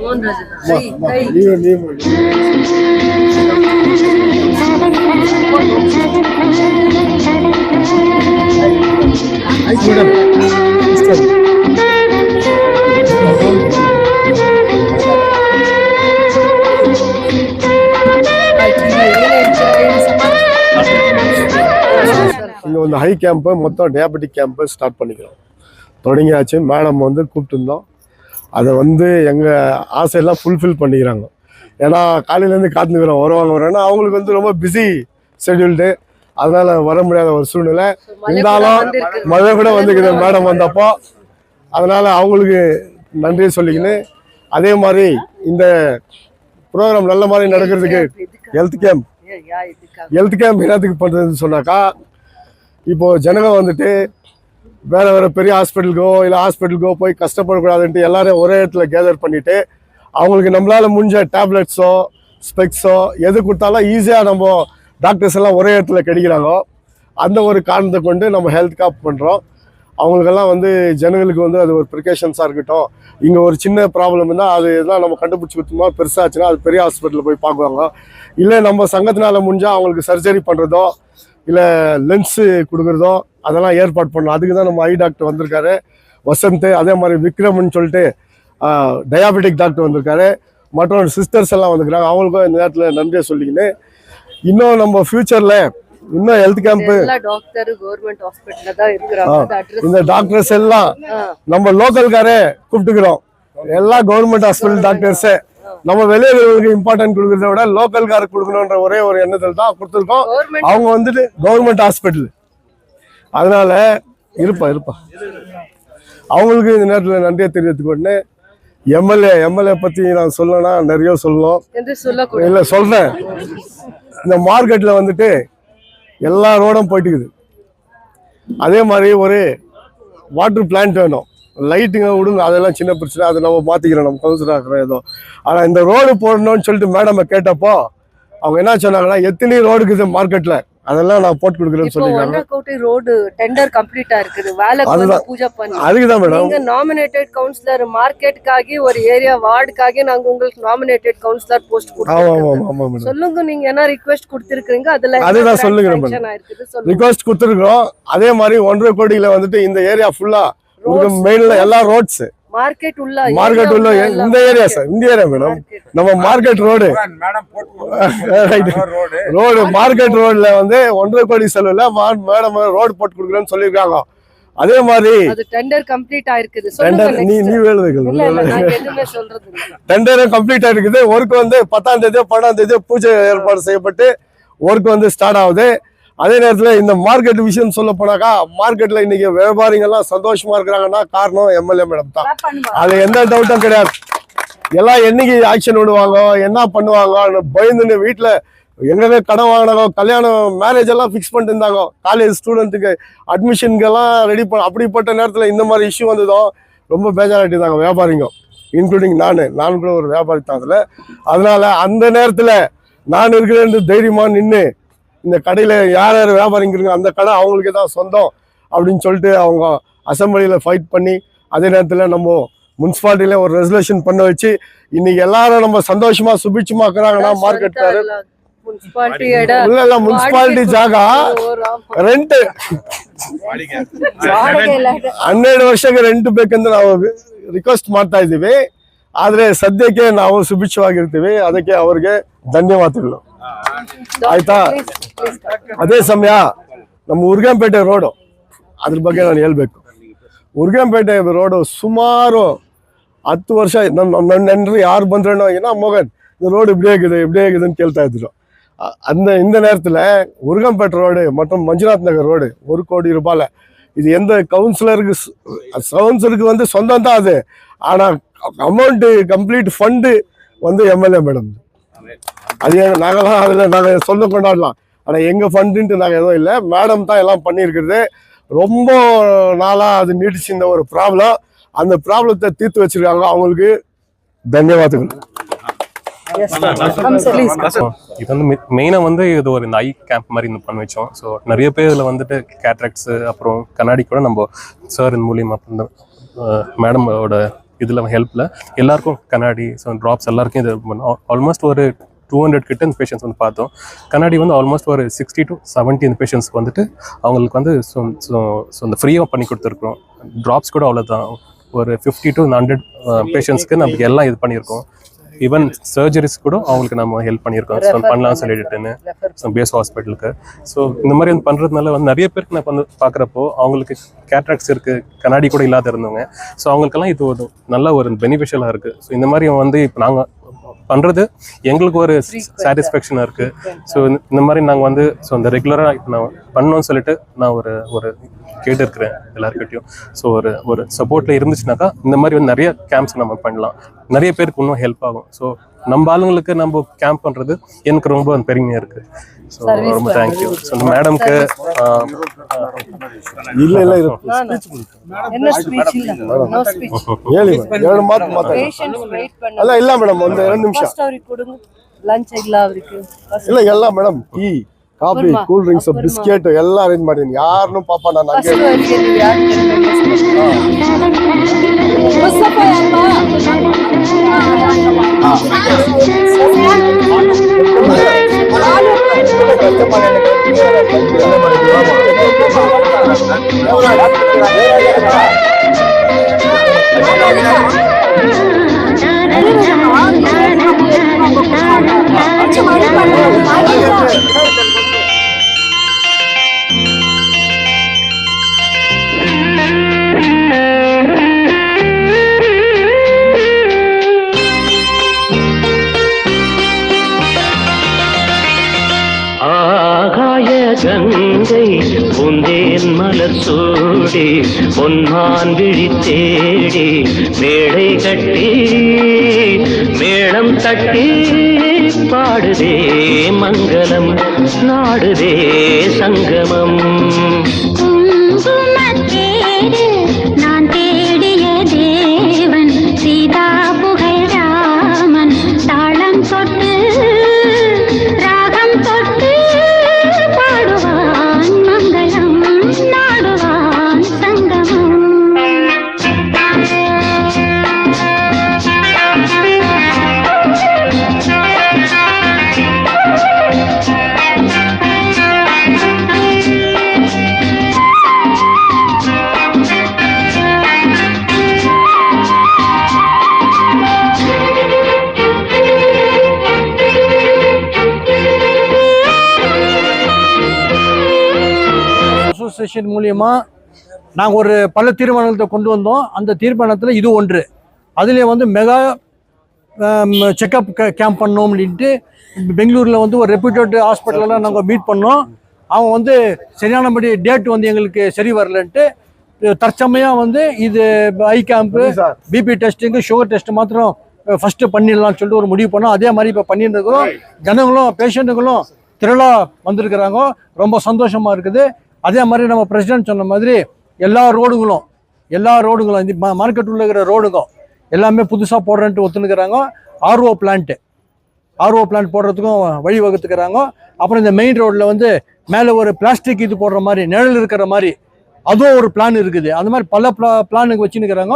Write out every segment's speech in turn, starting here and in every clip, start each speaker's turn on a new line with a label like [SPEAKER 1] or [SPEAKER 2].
[SPEAKER 1] இங்கே வந்து high camp மொத்தம் டயாபெட்டிக் கேம்ப்பு ஸ்டார்ட் பண்ணிக்கிறோம். தொடங்கியாச்சு. மேடம் வந்து கூப்பிட்டுருந்தோம். அதை வந்து எங்கள் ஆசையெல்லாம் ஃபுல்ஃபில் பண்ணிக்கிறாங்க. ஏன்னா காலையிலேருந்து காத்துக்கிறோம் வருவாங்க அவங்களுக்கு வந்து ரொம்ப பிஸி ஷெட்யூல்டு, அதனால் வர முடியாத ஒரு சூழ்நிலை. இருந்தாலும் மழை கூட வந்துக்குது மேடம் வந்தப்போ. அதனால் அவங்களுக்கு நன்றியை சொல்லிக்கின்னு, அதே மாதிரி இந்த ப்ரோக்ராம் நல்ல மாதிரி நடக்கிறதுக்கு ஹெல்த் கேம்ப் என்னத்துக்கு பண்ணுறதுன்னு சொன்னாக்கா, இப்போது ஜனங்க வந்துட்டு வேறு பெரிய ஹாஸ்பிட்டலுக்கோ இல்லை ஹாஸ்பிட்டலுக்கோ போய் கஷ்டப்படக்கூடாதுன்ட்டு எல்லாரையும் ஒரே இடத்துல கேதர் பண்ணிவிட்டு, அவங்களுக்கு நம்மளால் முடிஞ்ச டேப்லெட்ஸோ ஸ்பெக்ஸோ எது கொடுத்தாலும் ஈஸியாக நம்ம டாக்டர்ஸ் எல்லாம் ஒரே இடத்துல கிடைக்கிறாங்க. அந்த ஒரு காரணத்தை கொண்டு நம்ம ஹெல்த் கேம்ப் பண்ணுறோம். அவங்களுக்கெல்லாம் வந்து ஜனங்களுக்கு வந்து அது ஒரு ப்ரிகாஷன்ஸாக இருக்கட்டும். இங்கே ஒரு சின்ன ப்ராப்ளம் இருந்தால் அது எல்லாம் நம்ம கண்டுபிடிச்சி கொடுத்தோமா பெருசாச்சுன்னா அது பெரிய ஹாஸ்பிட்டலில் போய் பார்க்குவாங்க. இல்லை நம்ம சங்கத்தினால் முடிஞ்சால் அவங்களுக்கு சர்ஜரி பண்ணுறதோ இல்லை லென்ஸு கொடுக்குறதோ அதெல்லாம் ஏற்பாடு பண்ணணும். அதுக்கு தான் நம்ம ஐ டாக்டர் வந்திருக்காரு வசந்த். அதே மாதிரி விக்ரம்னு சொல்லிட்டு டயாபெட்டிக் டாக்டர் வந்திருக்காரு. மற்றொரு சிஸ்டர்ஸ் எல்லாம் வந்துருக்காங்க. அவங்களுக்கும் இந்த நேரத்தில் நன்றியை சொல்லிக்கின்னு, இன்னும் நம்ம ஃபியூச்சரில் இன்னும் ஹெல்த் கேம்ப்பு இந்த டாக்டர்ஸ் எல்லாம் நம்ம லோக்கல்காரே கூப்பிட்டுக்கிறோம். எல்லாம் கவர்மெண்ட் ஹாஸ்பிட்டல் டாக்டர்ஸே. நம்ம வெளியூர்களுக்கு இம்பார்ட்டன்ட் கொடுக்கறத விட லோக்கல்காருக்கு கொடுக்கணுன்ற ஒரே ஒரு எண்ணத்தில் தான் கொடுத்துருக்கோம். அவங்க வந்துட்டு கவர்மெண்ட் ஹாஸ்பிட்டல், அதனால இருப்பா அவங்களுக்கு இந்த நேரத்தில் நன்றியை தெரிவித்துக்கு உடனே எம்எல்ஏ பற்றி நான் சொல்லணும்னா நிறைய சொல்லணும். இல்லை சொல்கிறேன். இந்த மார்க்கெட்டில் வந்துட்டு எல்லா ரோடும் போயிட்டுக்குது. அதே மாதிரி ஒரு வாட்டர் பிளான்ட் வேணும், லைட்டுங்க விடுங்க, அதெல்லாம் சின்ன பிரச்சனை, அதை நம்ம மாற்றிக்கிறோம், நம்ம கவுன்சிலர் ஆகிறோம் ஏதோ. ஆனால் இந்த ரோடு போடணும்னு சொல்லிட்டு மேடம் கேட்டப்போ அவங்க என்ன சொன்னாங்கன்னா, எத்தனை ரோடு இருக்குது மார்க்கெட்டில், அதெல்லாம் நான் போட்டு கொடுக்குறேன்னு சொல்லிருக்காங்க.
[SPEAKER 2] ரோடு டெண்டர் கம்ப்ளீட்டா இருக்குது.
[SPEAKER 1] அதுக்கு தான் மேடம்
[SPEAKER 2] நீங்க நாமினேட்டட் கவுன்சிலர் மார்க்கெட்டுக்காக ஒரு ஏரியா வார்டுக்காக நாங்க உங்களுக்கு நாமினேட்டட் கவுன்சிலர் போஸ்ட் கொடுத்திருக்கோம். சொல்லுங்க, நீங்க என்ன ரிக்வெஸ்ட் கொடுத்திருக்கீங்க?
[SPEAKER 1] அதுதான் சொல்லுங்க மேடம். ரிக்வெஸ்ட் கொடுத்திருக்கோம். அதே மாதிரி 1.5 கோடியில வந்துட்டு இந்த ஏரியா ஃபுல்லா மெயின்ல எல்லா ரோட்ஸ் மார்க்கெட் உள்ள இந்த ஏரியா சார், இந்த ஏரியா மேடம் நம்ம மார்க்கெட் ரோடு மார்க்கெட் ரோட்ல வந்து 1.5 கோடி செலவுல மேடம் ரோடு போட்டு கொடுக்குறேன்னு சொல்லியிருக்காங்க. அதே மாதிரி
[SPEAKER 2] டெண்டர் கம்ப்ளீட் ஆயிருக்குது.
[SPEAKER 1] டெண்டர் கம்ப்ளீட் ஆயிருக்குது. ஒர்க் வந்து 10ஆம் தேதியோ 12ஆம் தேதியோ பூஜை ஏற்பாடு செய்யப்பட்டு ஒர்க் வந்து ஸ்டார்ட் ஆகுது. அதே நேரத்தில் இந்த மார்க்கெட் விஷயம் சொல்ல போனாக்கா, மார்க்கெட்ல இன்னைக்கு வியாபாரிகள்லாம் சந்தோஷமா இருக்கிறாங்கன்னா காரணம் எம்எல்ஏ மேடம் தான். அது எந்த டவுட்டும் கிடையாது. எல்லாம் என்னைக்கு ஆக்ஷன் விடுவாங்க, என்ன பண்ணுவாங்க பயந்துன்னு வீட்டில் எங்கவே கடன் வாங்கினாங்க. கல்யாணம் மேரேஜ் எல்லாம் ஃபிக்ஸ் பண்ணிட்டு இருந்தாங்க. காலேஜ் ஸ்டூடெண்ட்டுக்கு அட்மிஷனுக்கெல்லாம் ரெடி பண்ண. அப்படிப்பட்ட நேரத்தில் இந்த மாதிரி இஷ்யூ வந்ததும் ரொம்ப பேஜாராட்டி இருந்தாங்க வியாபாரிங்க, இன்க்ளூடிங் நான் கூட ஒரு வியாபாரி தான் அதில். அதனால அந்த நேரத்தில் நான் இருக்கிறேன் தைரியமா நின்று இந்த கடையில் யார் வியாபாரிங்க இருக்காங்க அந்த கடை அவங்களுக்கு தான் சொந்தம் அப்படின்னு சொல்லிட்டு அவங்க அசம்பிளியில் ஃபைட் பண்ணி, அதே நேரத்தில் நம்ம முனிசிபாலிட்டியில ஒரு ரெசல்யூஷன் பண்ண வச்சு இன்னைக்கு எல்லாரும் நம்ம சந்தோஷமா சுபிட்சமா இருக்கிறாங்கன்னா மார்க்கெட்காரு ಮುನ್ಸಿಪಾಲಿಟಿ ಜಾಗ ರೆಂಟ್ 12 ವರ್ಷಕ್ಕೆ ರೆಂಟ್ ಬೇಕಂತ ನಾವು ರಿಕ್ವೆಸ್ಟ್ ಮಾಡ್ತಾ ಇದ್ದೀವಿ. ಆದ್ರೆ ಸದ್ಯಕ್ಕೆ ನಾವು ಸುಭಿಕ್ಷವಾಗಿರ್ತೀವಿ. ಅದಕ್ಕೆ ಅವರಿಗೆ ಧನ್ಯವಾದಗಳು. ಆಯ್ತಾ? ಅದೇ ಸಮಯ ನಮ್ಮ ಉರ್ಗಂಪೇಟೆ ರೋಡ್ ಅದ್ರ ಬಗ್ಗೆ ನಾನು ಹೇಳ್ಬೇಕು. ಉರ್ಗಂಪೇಟೆ ರೋಡ್ ಸುಮಾರು 10 ವರ್ಷ ನನ್ನ ನೆಂಟರು ಯಾರು ಬಂದ್ರೂ ಏನೋ ಮಗನ್ ரோடு இப்படி ஆகுதுன்னு கேள்வித்தா இದ್ರು. இந்த நேரத்தில் உருகம்பேட்டை ரோடு மற்றும் மஞ்சுநாத் நகர் ரோடு 1 கோடி ரூபாயில் இது எந்த கவுன்சிலருக்கு வந்து சொந்தம் தான் அது. ஆனால் அமௌண்ட்டு கம்ப்ளீட் ஃபண்டு வந்து எம்எல்ஏ மேடம். அது நாங்களாம் அதில் நாங்கள் சொந்த கொண்டாடலாம். ஆனால் எங்கள் ஃபண்டுன்ட்டு நாங்கள் எதுவும் இல்லை, மேடம் தான் எல்லாம் பண்ணியிருக்கிறது. ரொம்ப நாளாக அது நீடிச்சிருந்த ஒரு ப்ராப்ளம், அந்த ப்ராப்ளத்தை தீர்த்து வச்சிருக்காங்க. அவங்களுக்கு தன்யவாதங்கள்.
[SPEAKER 3] இது வந்து மெயினா வந்து இது ஒரு இந்த ஐ கேம்ப் மாதிரி பண்ணி வச்சோம். ஸோ நிறைய பேர் இதில் வந்துட்டு கேட்ராக்ட்ஸ் அப்புறம் கண்ணாடி கூட நம்ம சார் இந்த மூலியமா மேடமோட இதில் ஹெல்ப்பில் எல்லாருக்கும் கண்ணாடி ஸோ ட்ராப்ஸ் எல்லாருக்கும் இது பண்ணோம். ஆல்மோஸ்ட் ஒரு 200 கிட்ட இந்த பேஷண்ட்ஸ் வந்து பார்த்தோம். கண்ணாடி வந்து ஆல்மோஸ்ட் ஒரு 60 to 70 இந்த பேஷண்ட்ஸ்க்கு வந்துட்டு அவங்களுக்கு வந்து ஸோ இந்த ஃப்ரீயாக பண்ணி கொடுத்துருக்குறோம். ட்ராப்ஸ் கூட அவ்வளோதான், ஒரு 50 to 100 பேஷண்ட்ஸ்க்கு நமக்கு எல்லாம் இது பண்ணியிருக்கோம். ஈவன் சர்ஜரிஸ் கூட அவங்களுக்கு நம்ம ஹெல்ப் பண்ணியிருக்கோம். ஸோ பண்ணலாம் சொல்லிட்டுன்னு ஸோ பேஸ் ஹாஸ்பிட்டலுக்கு. ஸோ இந்த மாதிரி வந்து பண்ணுறதுனால வந்து நிறைய பேருக்கு நான் வந்து பார்க்குறப்போ அவங்களுக்கு கேட்ராக்ட்ஸ் இருக்குது, கண்ணாடி கூட இல்லாத இருந்தவங்க. ஸோ அவங்களுக்கெல்லாம் இது ஒரு நல்ல ஒரு பெனிஃபிஷியலாக இருக்குது. ஸோ இந்த மாதிரி வந்து இப்போ நாங்கள் பண்ணுறது எங்களுக்கு ஒரு சாட்டிஸ்ஃபேக்ஷனாக இருக்குது. ஸோ இந்த மாதிரி நாங்கள் வந்து ஸோ இந்த ரெகுலராக இப்போ நான் பண்ணணும்னு சொல்லிட்டு நான் ஒரு கேட்டுருக்கிறேன் எல்லாருக்கிட்டையும். ஸோ ஒரு சப்போர்ட்டில் இருந்துச்சுனாக்கா இந்த மாதிரி வந்து நிறைய கேம்ப்ஸ் நம்ம பண்ணலாம், நிறைய பேருக்கு இன்னும் ஹெல்ப் ஆகும். ஸோ நம்ம ஆளுங்களுக்கு நம்ம கேம்ப் பண்ணுறது எனக்கு ரொம்ப பெருமையாக இருக்குது. ஸோ ரொம்ப தேங்க்யூ. ஸோ இந்த மேடம்க்கு
[SPEAKER 1] இல்ல
[SPEAKER 2] என்ன ஸ்பீச் இல்ல, நோ ஸ்பீச்.
[SPEAKER 1] ಎರಡು ಮಾತು ಮಾತಾಡಿ.
[SPEAKER 2] பேஷண்ட்ஸ் வெயிட் பண்ண
[SPEAKER 1] ಅಲ್ಲ ಇಲ್ಲ ಮೇಡಮ್, ಒಂದು 2 ನಿಮಿಷ.
[SPEAKER 2] ಫಸ್ಟ್ ಅವರಿಗೆ ಕೊಡುங்க, ಲಂಚ್ ಇಲ್ಲ ಅವರಿಗೆ.
[SPEAKER 1] ಇಲ್ಲ ಎಲ್ಲ madam, tea coffee cool drinks biscuit ಎಲ್ಲ ಅರೇಂಜ್ ಮಾಡಿದೀನಿ. ಯಾರನ್ನು ಪಾಪ ನಾನು ಹಂಗೆ
[SPEAKER 2] ಫಸ್ಟ್ ಅವರಿಗೆ ನೀವು ಯಾರು
[SPEAKER 4] கங்கை பூந்தேன் மலர் சூடி பொன்மான் விழி தேடி மேடை கட்டி மேளம் தட்டி பாடுதே மங்களம் நாடுதே சங்கமம். நான் தேடிய தேவன் சீதா புகழ் ராமன் தாளம் தொட்டு ராகம் தொட்டு பாடுவான் மங்களம் நாடுவான் சங்கமம்.
[SPEAKER 5] அசோசியேஷன் மூலியமா நாங்கள் ஒரு பல தீர்மானத்தை கொண்டு வந்தோம். அந்த தீர்மானத்தில் இது ஒன்று. அதிலே வந்து மெகா செக்கப் கேம்ப் பண்ணோம் அப்படின்ட்டு பெங்களூரில் வந்து ஒரு ரெப்யூட்டட் ஹாஸ்பிட்டலெலாம் நாங்கள் மீட் பண்ணோம். அவங்க வந்து சரியானபடி டேட் வந்து எங்களுக்கு சரி வரலன்ட்டு தற்சமயம் வந்து இது eye camp, BP testing, sugar test மாத்திரம் ஃபஸ்ட்டு பண்ணிடலாம்னு சொல்லிட்டு ஒரு முடிவு பண்ணோம். அதே மாதிரி இப்போ பண்ணியிருந்துக்கிறோம். ஜனங்களும் பேஷண்ட்டுகளும் திரளாக வந்திருக்கிறாங்க. ரொம்ப சந்தோஷமாக இருக்குது. அதே மாதிரி நம்ம பிரசிடென்ட் சொன்ன மாதிரி எல்லா ரோடுகளும் இந்த மார்க்கெட் உள்ள இருக்கிற ரோடுக்கும் எல்லாமே புதுசாக போடுறேன்ட்டு ஒத்துனுக்கிறாங்க. ஆர்ஓ பிளான்ட் போடுறதுக்கும் வழி வகுத்துக்கிறாங்க. அப்புறம் இந்த மெயின் ரோட்டில் வந்து மேலே ஒரு பிளாஸ்டிக் இது போடுற மாதிரி நிழல் இருக்கிற மாதிரி அதுவும் ஒரு பிளான் இருக்குது. அந்த மாதிரி பல பிளானுக்கு வச்சுன்னுக்கிறாங்க.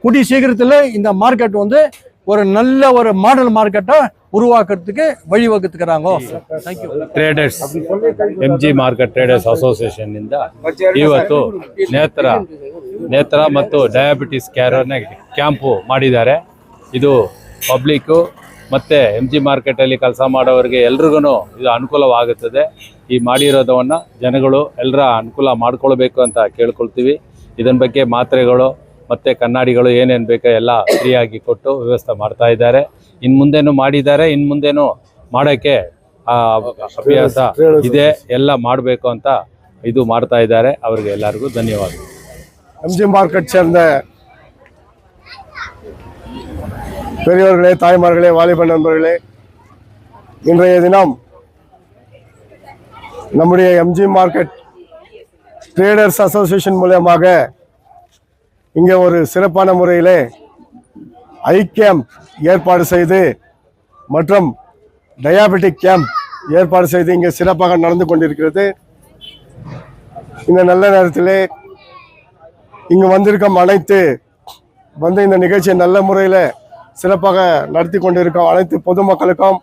[SPEAKER 5] கூடிய சீக்கிரத்தில் இந்த மார்க்கெட் வந்து ஒரு நல்ல ஒரு மாடல் மார்க்கெட்டை ಉರುವಾಕಕ್ಕೆ ವಹಿವಗುತ್ತಿಕರಾಂಗೋ. Thank you.
[SPEAKER 6] Traders MG market traders association ಇಂದ ಇವತ್ತು ನೇತ್ರ ಮತ್ತು ಡಯಾಬಿಟಿಸ್ ಕೇರ್ ಕ್ಯಾಂಪು ಮಾಡಿದ್ದಾರೆ. ಇದು ಪಬ್ಲಿಕ್ಕು ಮತ್ತು MG ಮಾರ್ಕೆಟಲ್ಲಿ ಕೆಲಸ ಮಾಡೋರಿಗೆ ಎಲ್ರಿಗೂ ಇದು ಅನುಕೂಲವಾಗುತ್ತದೆ. ಈ ಮಾಡಿರೋದನ್ನು ಜನಗಳು ಎಲ್ಲರ ಅನುಕೂಲ ಮಾಡ್ಕೊಳ್ಬೇಕು ಅಂತ ಕೇಳ್ಕೊಳ್ತೀವಿ. ಇದರ ಬಗ್ಗೆ ಮಾತ್ರೆಗಳು ಮತ್ತು ಕನ್ನಡಿಗಳು ಏನೇನು ಬೇಕೋ ಎಲ್ಲ ಫ್ರೀಯಾಗಿ ಕೊಟ್ಟು ವ್ಯವಸ್ಥೆ ಮಾಡ್ತಾ ಇದ್ದಾರೆ. ಇನ್ನು ಮುಂದೇನು ಮಾಡಿದ್ದಾರೆ, ಇನ್ನು ಮುಂದೇನು ಮಾಡೋಕ್ಕೆ ಅಭ್ಯಾಸ ಇದೆ, ಎಲ್ಲ ಮಾಡಬೇಕು ಅಂತ ಇದು ಮಾಡ್ತಾ ಇದ್ದಾರೆ. ಅವರಿಗೆ ಎಲ್ಲರಿಗೂ ಧನ್ಯವಾದಗಳು.
[SPEAKER 1] MG மார்க்கெட் சேர்ந்த பெரியவர்களே, தாய்மார்களே, வாலிப நண்பர்களே, இன்றைய தினம் நம்முடைய MG மார்க்கெட் ட்ரேடர்ஸ் அசோசியேஷன் மூலமாக இங்கே ஒரு சிறப்பான முறையிலே ஐ கேம்ப் ஏற்பாடு செய்து மற்றும் டயாபெட்டிக் கேம்ப் ஏற்பாடு செய்து இங்கே சிறப்பாக நடந்து கொண்டிருக்கிறது. இந்த நல்ல நேரத்திலே இங்கு வந்திருக்கும் அனைத்து வந்து இந்த நிகழ்ச்சியை நல்ல முறையில் சிறப்பாக நடத்தி கொண்டிருக்கும் அனைத்து பொதுமக்களுக்கும்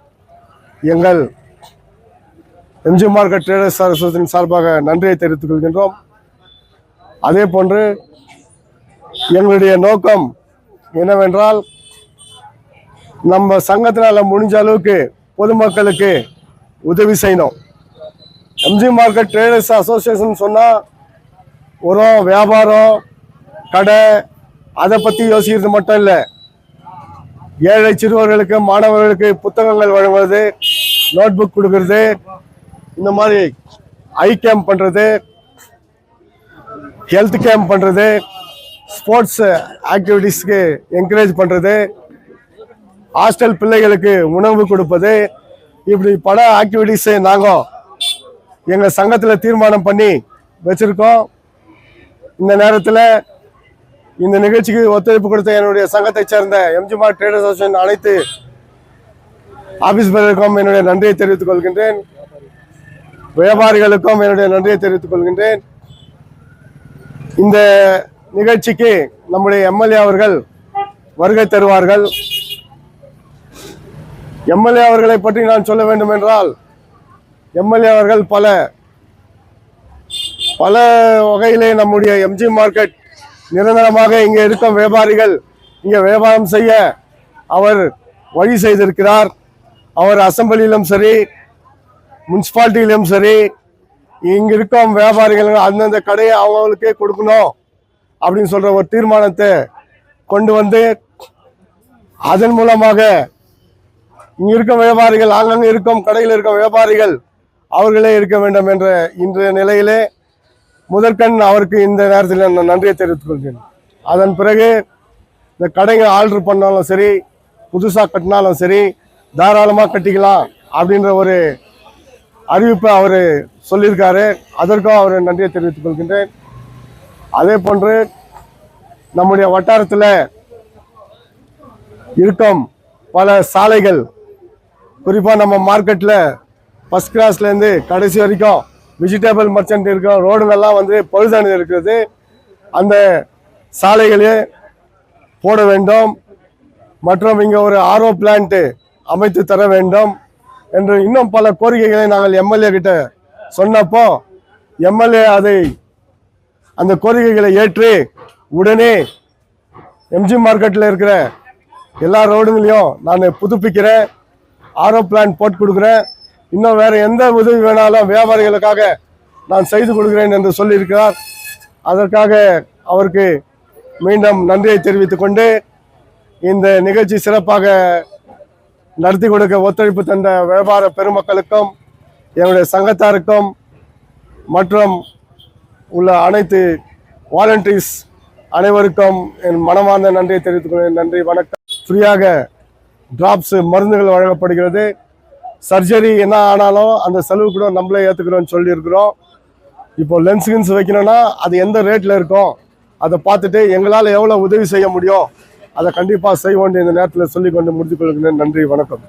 [SPEAKER 1] எங்கள் எம்ஜி மார்க்கெட் ட்ரேடர்ஸ் அசோசியேஷன் சார்பாக நன்றியை தெரிவித்துக் கொள்கின்றோம். அதே போன்று எங்களுடைய நோக்கம் என்னவென்றால், நம்ம சங்கத்தினால முடிஞ்ச அளவுக்கு பொதுமக்களுக்கு உதவி செய்யணும். எம்ஜி மார்க்கெட் ட்ரேடர்ஸ் அசோசியேஷன் சொன்னால் உரம் வியாபாரம் கடை அதை பற்றி யோசிக்கிறது மட்டும் இல்லை, ஏழை சிறுவர்களுக்கு மாணவர்களுக்கு புத்தகங்கள் வழங்குவது, நோட் புக் கொடுக்கறது, இந்த மாதிரி ஐ கேம்ப் பண்ணுறது, ஹெல்த் கேம்ப் பண்ணுறது, ஸ்போர்ட்ஸ் ஆக்டிவிட்டீஸ்க்கு என்கரேஜ் பண்ணுறது, ஹாஸ்டல் பிள்ளைகளுக்கு உணவு கொடுப்பது, இப்படி பல ஆக்டிவிட்டீஸை நாங்கள் எங்கள் சங்கத்தில் தீர்மானம் பண்ணி வச்சுருக்கோம். இந்த நேரத்தில் இந்த நிகழ்ச்சிக்கு ஒத்துழைப்பு கொடுத்த என்னுடைய சங்கத்தை சேர்ந்த எம்ஜி மார்க்கெட் ட்ரேடர்ஸ் அசோசியேஷன் அனைத்து ஆபீஸ் பேருக்கும் என்னுடைய நன்றியை தெரிவித்துக் கொள்கின்றேன். வியாபாரிகளுக்கும் என்னுடைய நன்றியை தெரிவித்துக் கொள்கின்றேன். இந்த நிகழ்ச்சிக்கு நம்முடைய எம்எல்ஏ அவர்கள் வருகை தருவார்கள். எம்எல்ஏ அவர்களை பற்றி நான் சொல்ல வேண்டும் என்றால், எம்எல்ஏ அவர்கள் பல வகையிலே நம்முடைய எம்ஜி மார்க்கெட் நிரந்தரமாக இங்கே இருக்கும் வியாபாரிகள் இங்கே வியாபாரம் செய்ய அவர் வழி செய்திருக்கிறார். அவர் அசம்பிளிலும் சரி, முனிசிபாலிட்டியிலும் சரி, இங்கே இருக்கும் வியாபாரிகள் அந்தந்த கடையை அவங்களுக்கே கொடுக்கணும் அப்படின்னு சொல்கிற ஒரு தீர்மானத்தை கொண்டு வந்து, அதன் மூலமாக இங்கே இருக்கும் வியாபாரிகள், ஆங்காங்கே இருக்கும் கடையில் இருக்கும் வியாபாரிகள் அவர்களே இருக்க வேண்டும் என்ற இன்றைய நிலையிலே முதற்கண் அவருக்கு இந்த நேரத்தில் நான் நன்றியை தெரிவித்துக் கொள்கிறேன். அதன் பிறகு இந்த கடைங்க ஆர்டர் பண்ணாலும் சரி, புதுசாக கட்டினாலும் சரி, தாராளமாக கட்டிக்கலாம் அப்படின்ற ஒரு அறிவிப்பை அவர் சொல்லியிருக்காரு. அதற்கும் அவர் நன்றியை தெரிவித்துக் கொள்கின்றேன். அதே போன்று நம்முடைய வட்டாரத்தில் இருக்கும் பல சாலைகள், குறிப்பாக நம்ம மார்க்கெட்டில் ஃபஸ்ட் கிளாஸ்லேருந்து கடைசி வரைக்கும் வெஜிடபிள் மர்ச்சன்ட் இருக்கும் ரோடுங்கள்லாம் வந்து பழுதானது இருக்கிறது. அந்த சாலைகளே போட வேண்டும் மற்றும் இங்கே ஒரு ஆர்ஓ பிளான்ட்டு அமைத்து தர வேண்டும் என்று இன்னும் பல கோரிக்கைகளை நாங்கள் எம்எல்ஏ கிட்ட சொன்னப்போ, எம்எல்ஏ அந்த கோரிக்கைகளை ஏற்று உடனே எம்ஜி மார்க்கெட்டில் இருக்கிற எல்லா ரோடுங்களையும் நான் புதுப்பிக்கிறேன், ஆர்ஓ பிளான் போட்டு கொடுக்குறேன், இன்னும் வேறு எந்த உதவி வேணாலும் வியாபாரிகளுக்காக நான் செய்து கொடுக்கிறேன் என்று சொல்லியிருக்கிறார். அதற்காக அவருக்கு மீண்டும் நன்றியை தெரிவித்துக் கொண்டு, இந்த நிகழ்ச்சி சிறப்பாக நடத்தி கொடுக்க ஒத்துழைப்பு தந்த வியாபார பெருமக்களுக்கும் என்னுடைய சங்கத்தாருக்கும் மற்றும் உள்ள அனைத்து வாலண்டியர்ஸ் அனைவருக்கும் என் மனமார்ந்த நன்றியை தெரிவித்துக் கொள்கிறேன். நன்றி, வணக்கம். ஃப்ரீயாக டிராப்ஸ் மருந்துகள் வழங்கப்படுகிறது. சர்ஜரி என்ன ஆனாலும் அந்த செலவு கூட நம்மளே ஏற்றுக்கிறோம்னு சொல்லியிருக்கிறோம். இப்போ லென்ஸ் வைக்கணும்னா அது எந்த ரேட்டில் இருக்கும் அதை பார்த்துட்டு எங்களால் எவ்வளோ உதவி செய்ய முடியும் அதை கண்டிப்பாக செய்வோம் இந்த நேரத்தில் சொல்லிக்கொண்டு முடித்துக் கொள்கிறேன். நன்றி, வணக்கம்.